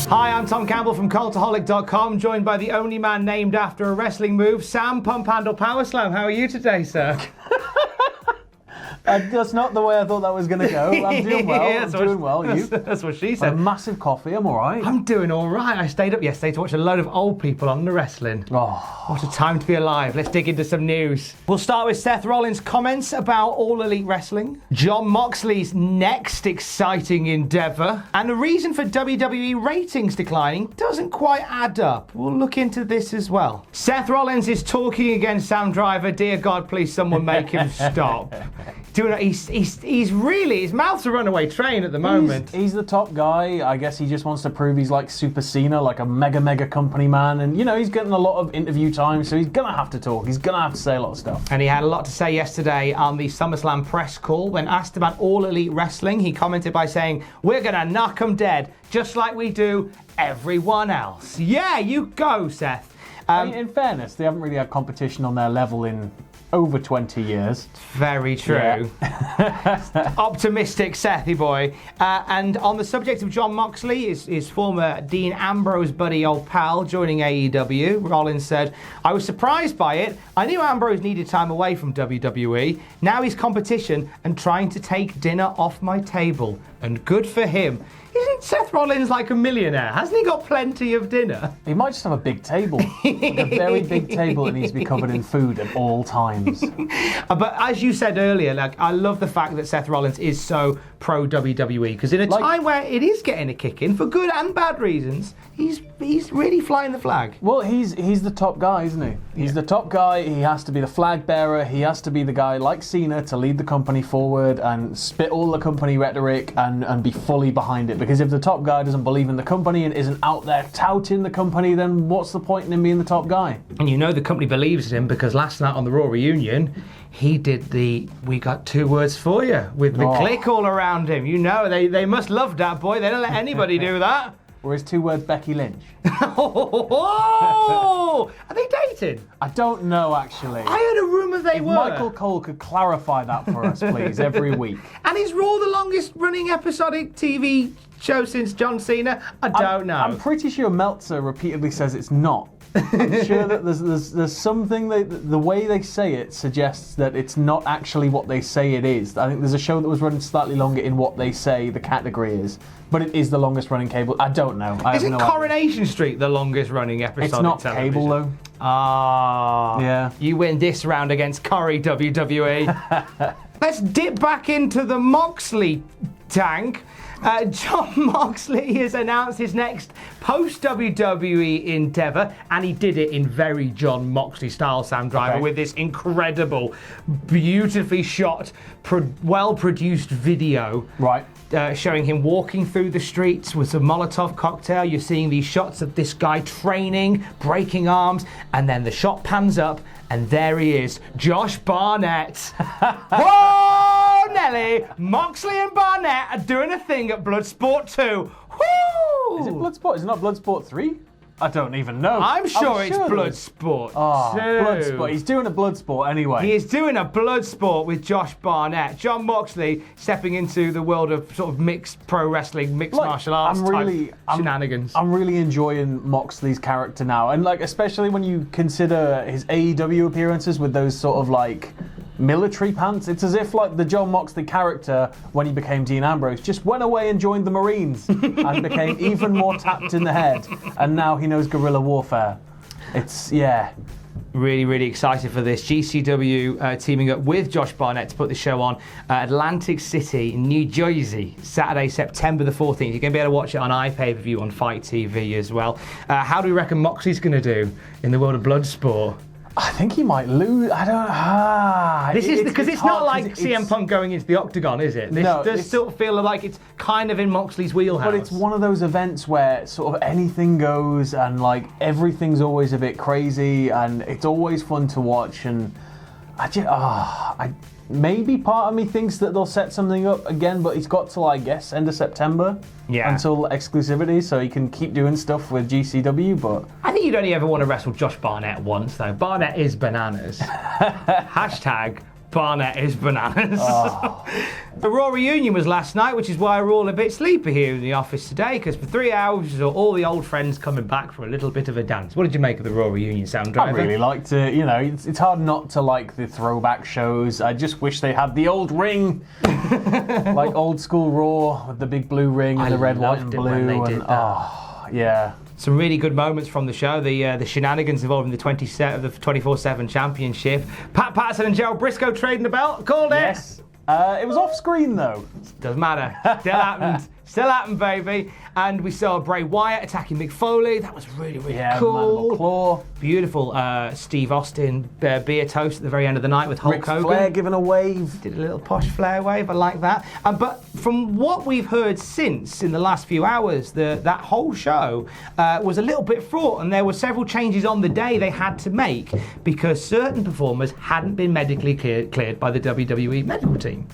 Hi, I'm Tom Campbell from Cultaholic.com, joined by the only man named after a wrestling move, Sam Pump Handle Power Slam. How are you today, sir? That's not the way I thought that was going to go. I'm doing well. Yeah, I'm doing well. You? That's what she said. A massive coffee. I'm all right. I'm doing all right. I stayed up yesterday to watch a load of old people on the wrestling. Oh. What a time to be alive. Let's dig into some news. We'll start with Seth Rollins' comments about All Elite Wrestling, Jon Moxley's next exciting endeavour, and the reason for WWE ratings declining doesn't quite add up. We'll look into this as well. Seth Rollins is talking against Sam Driver. Dear God, please someone make him stop. He's really, his mouth's a runaway train at the moment. He's the top guy. I guess he just wants to prove he's like Super Cena, like a mega company man. And, you know, he's getting a lot of interview time, so he's going to have to talk. He's going to have to say a lot of stuff. And he had a lot to say yesterday on the SummerSlam press call. When asked about All Elite Wrestling, he commented by saying, "We're going to knock them dead, just like we do everyone else." Yeah, you go, Seth. I mean, in fairness, they haven't really had competition on their level in over 20 years. Very true. Yeah. Optimistic Sethy boy. And on the subject of Jon Moxley, his former Dean Ambrose buddy, old pal, joining AEW, Rollins said, "I was surprised by it. I knew Ambrose needed time away from WWE. Now he's competition and trying to take dinner off my table. And good for him." Isn't Seth Rollins like a millionaire? Hasn't he got plenty of dinner? He might just have a big table. Like a very big table that needs to be covered in food at all times. But as you said earlier, like, I love the fact that Seth Rollins is so pro WWE, because in a time where it is getting a kick in for good and bad reasons, he's really flying the flag. Well, he's the top guy, isn't he? He's the top guy. He has to be the flag bearer. He has to be the guy like Cena to lead the company forward and spit all the company rhetoric and be fully behind it. Because if the top guy doesn't believe in the company and isn't out there touting the company, then what's the point in him being the top guy? And you know the company believes in him, because last night on the Raw Reunion, he did the "we got two words for you" with the click all around him. You know, they must love that boy. They don't let anybody do that. Or his 2 words, Becky Lynch. Oh, are they dating? I don't know, actually. I heard a rumour they were. Michael Cole could clarify that for us, please, every week. And is Raw the longest running episodic TV show since John Cena? I don't know. I'm pretty sure Meltzer repeatedly says it's not. I'm sure that there's something, the way they say it suggests that it's not actually what they say it is. I think there's a show that was running slightly longer in what they say the category is, but it is the longest running cable. I don't know. Isn't Coronation Street the longest running episodic It's not television? cable though. Ah, yeah. You win this round against Corey, WWE. Let's dip back into the Moxley tank. Jon Moxley has announced his next post-WWE endeavour, and he did it in very Jon Moxley style, Sam Driver, with this incredible, beautifully shot, well-produced video. Right. Showing him walking through the streets with a Molotov cocktail. You're seeing these shots of this guy training, breaking arms, and then the shot pans up, and there he is, Josh Barnett. Whoa, Nelly! Moxley and Barnett are doing a thing at Bloodsport 2. Woo! Is it Bloodsport? Is it not Bloodsport 3? I don't even know. I'm sure it's Bloodsport 2. Bloodsport. He's doing a Bloodsport anyway. He is doing a Bloodsport with Josh Barnett. Jon Moxley stepping into the world of sort of mixed pro wrestling, mixed martial arts type shenanigans. I'm really enjoying Moxley's character now. And like, especially when you consider his AEW appearances with those sort of like military pants. It's as if like the Jon Moxley character, when he became Dean Ambrose, just went away and joined the Marines and became even more tapped in the head. And now he knows guerrilla warfare. It's, yeah. Really, really excited for this. GCW teaming up with Josh Barnett to put the show on Atlantic City, New Jersey, Saturday, September the 14th. You're going to be able to watch it on iPay-per-view on Fight TV as well. How do we reckon Moxley's going to do in the world of Bloodsport? I think he might lose. I don't. This is because it's not like CM Punk going into the octagon, is it? This does still feel like it's kind of in Moxley's wheelhouse. But it's one of those events where sort of anything goes, and like everything's always a bit crazy, and it's always fun to watch. And maybe part of me thinks that they'll set something up again, but he's got till, I guess, end of September until exclusivity, so he can keep doing stuff with GCW. But I think you'd only ever want to wrestle Josh Barnett once, though. Barnett is bananas. Hashtag Barnett is bananas. Oh. The Raw Reunion was last night, which is why we're all a bit sleepy here in the office today, because for 3 hours we saw all the old friends coming back for a little bit of a dance. What did you make of the Raw Reunion, Sam Driver? I really liked it. You know, it's hard not to like the throwback shows. I just wish they had the old ring, like old school Raw with the big blue ring and the red, white, and blue. When they did that. Oh, yeah. Some really good moments from the show. The shenanigans involving the 24/7 championship. Pat Patterson and Gerald Briscoe trading the belt. Called it. Yes. It was off screen though. Doesn't matter. Still happened. Still happened, baby. And we saw Bray Wyatt attacking Mick Foley. That was really, really cool. Mandible Claw. Beautiful Steve Austin beer toast at the very end of the night with Hulk Ric Hogan. Flair giving a wave. Did a little posh Flair wave. I like that. But from what we've heard since in the last few hours, that whole show was a little bit fraught, and there were several changes on the day they had to make because certain performers hadn't been medically cleared by the WWE medical team.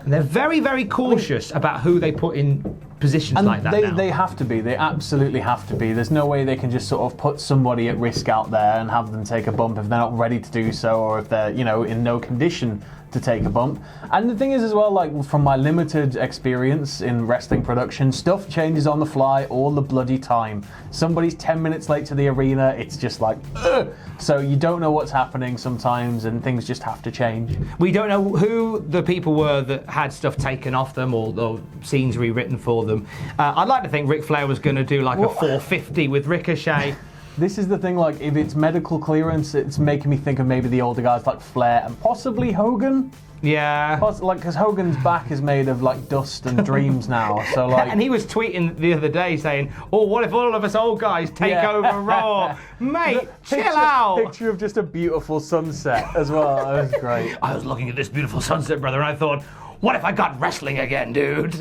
And they're very, very cautious about who they put in positions like that now. They have to be. They absolutely have to be. There's no way they can just sort of put somebody at risk out there and have them take a bump if they're not ready to do so, or if they're, you know, in no condition to take a bump. And the thing is as well, like from my limited experience in wrestling production, stuff changes on the fly all the bloody time. Somebody's 10 minutes late to the arena, it's just like, ugh! So you don't know what's happening sometimes, and things just have to change. We don't know who the people were that had stuff taken off them or scenes rewritten for them. I'd like to think Ric Flair was going to do like a 450 with Ricochet. This is the thing, like, if it's medical clearance, it's making me think of maybe the older guys like Flair and possibly Hogan. Yeah. Like, because Hogan's back is made of, like, dust and dreams now, so, like... And he was tweeting the other day saying, oh, what if all of us old guys take over Raw? Mate, chill out. Picture of just a beautiful sunset as well. That was great. I was looking at this beautiful sunset, brother, and I thought, what if I got wrestling again, dude?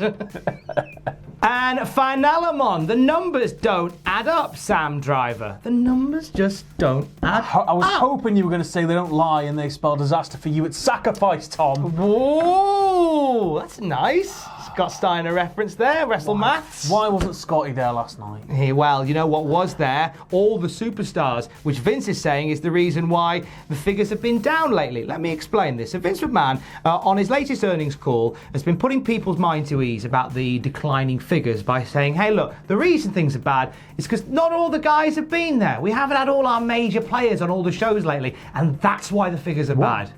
And Finalamon, the numbers don't add up, Sam Driver. The numbers just don't add up. I was hoping you were going to say they don't lie and they spell disaster for you. It's sacrifice, Tom. Whoa, that's nice. Scott Steiner reference there, Wrestle Maths. Why wasn't Scotty there last night? Hey, well, you know what was there? All the superstars, which Vince is saying is the reason why the figures have been down lately. Let me explain this. So Vince McMahon, on his latest earnings call, has been putting people's mind to ease about the declining figures by saying, hey, look, the reason things are bad is because not all the guys have been there. We haven't had all our major players on all the shows lately, and that's why the figures are bad.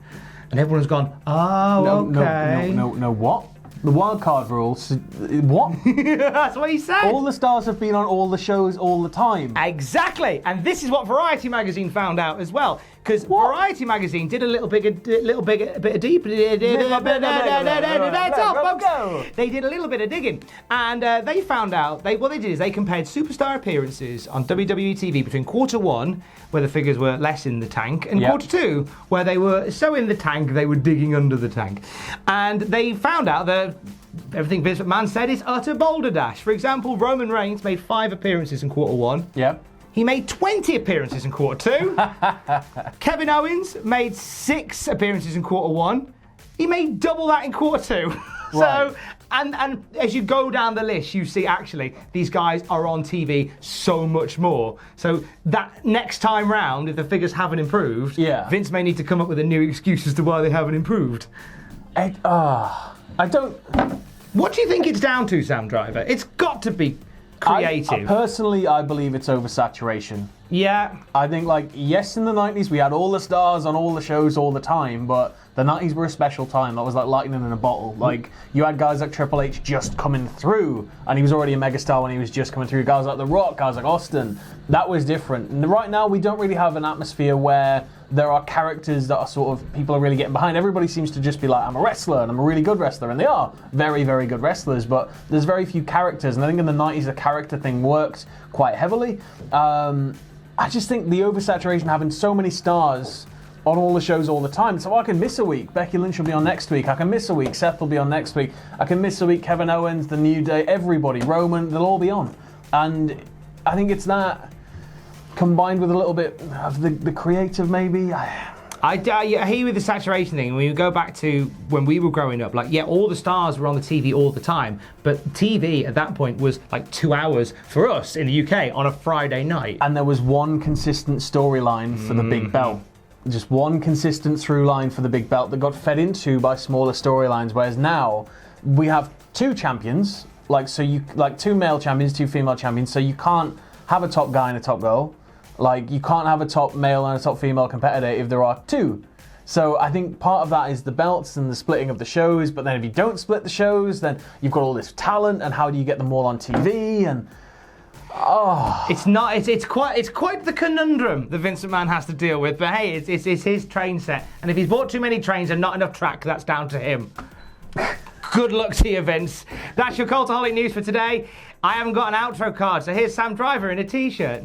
And everyone's gone, oh, okay. No, what? The wildcard rules. What? That's what he said. All the stars have been on all the shows all the time. Exactly. And this is what Variety Magazine found out as well. Because Variety Magazine did a little bit of deep. They did a little bit of digging, and they found out. What they did is they compared superstar appearances on WWE TV between quarter one, where the figures were less in the tank, and quarter two, where they were so in the tank they were digging under the tank, and they found out that everything Vince McMahon said is utter balderdash. For example, Roman Reigns made 5 appearances in quarter one. Yep. He made 20 appearances in quarter two. Kevin Owens made 6 appearances in quarter one. He made double that in quarter two. Right. So, and as you go down the list, you see actually these guys are on TV so much more. So that next time round, if the figures haven't improved, Vince may need to come up with a new excuse as to why they haven't improved. I don't... What do you think it's down to, Sam Driver? It's got to be creative. Personally, I believe it's oversaturation. Yeah. I think, like, yes, in the 90s we had all the stars on all the shows all the time, but the 90s were a special time. That was like lightning in a bottle. Like, you had guys like Triple H just coming through, and he was already a megastar when he was just coming through. Guys like The Rock, guys like Austin. That was different. And right now, we don't really have an atmosphere where there are characters that are sort of, people are really getting behind. Everybody seems to just be like, I'm a wrestler, and I'm a really good wrestler. And they are very, very good wrestlers, but there's very few characters. And I think in the 90s, the character thing worked quite heavily. I just think the oversaturation, having so many stars on all the shows all the time. So I can miss a week. Becky Lynch will be on next week. I can miss a week. Seth will be on next week. I can miss a week. Kevin Owens, The New Day, everybody, Roman, they'll all be on. And I think it's that combined with a little bit of the creative, maybe. I hear you with the saturation thing. When you go back to when we were growing up, like, all the stars were on the TV all the time, but TV at that point was like 2 hours for us in the UK on a Friday night. And there was one consistent storyline for the big belt. just one consistent through line for the big belt that got fed into by smaller storylines. Whereas now we have two champions, two male champions, two female champions. So you can't have a top guy and a top girl. Like, you can't have a top male and a top female competitor if there are two. So I think part of that is the belts and the splitting of the shows. But then if you don't split the shows, then you've got all this talent, and how do you get them all on TV? And it's quite the conundrum that Vince McMahon has to deal with. But hey, it's his train set, and if he's bought too many trains and not enough track, that's down to him. Good luck to you, Vince. That's your Cultaholic news for today. I haven't got an outro card, so here's Sam Driver in a t-shirt.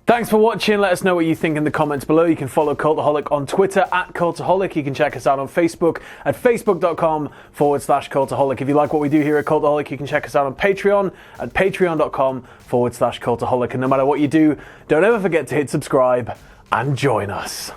Thanks for watching. Let us know what you think in the comments below. You can follow Cultaholic on Twitter @Cultaholic. You can check us out on Facebook at facebook.com/Cultaholic. If you like what we do here at Cultaholic, you can check us out on Patreon at patreon.com/Cultaholic. And no matter what you do, don't ever forget to hit subscribe and join us.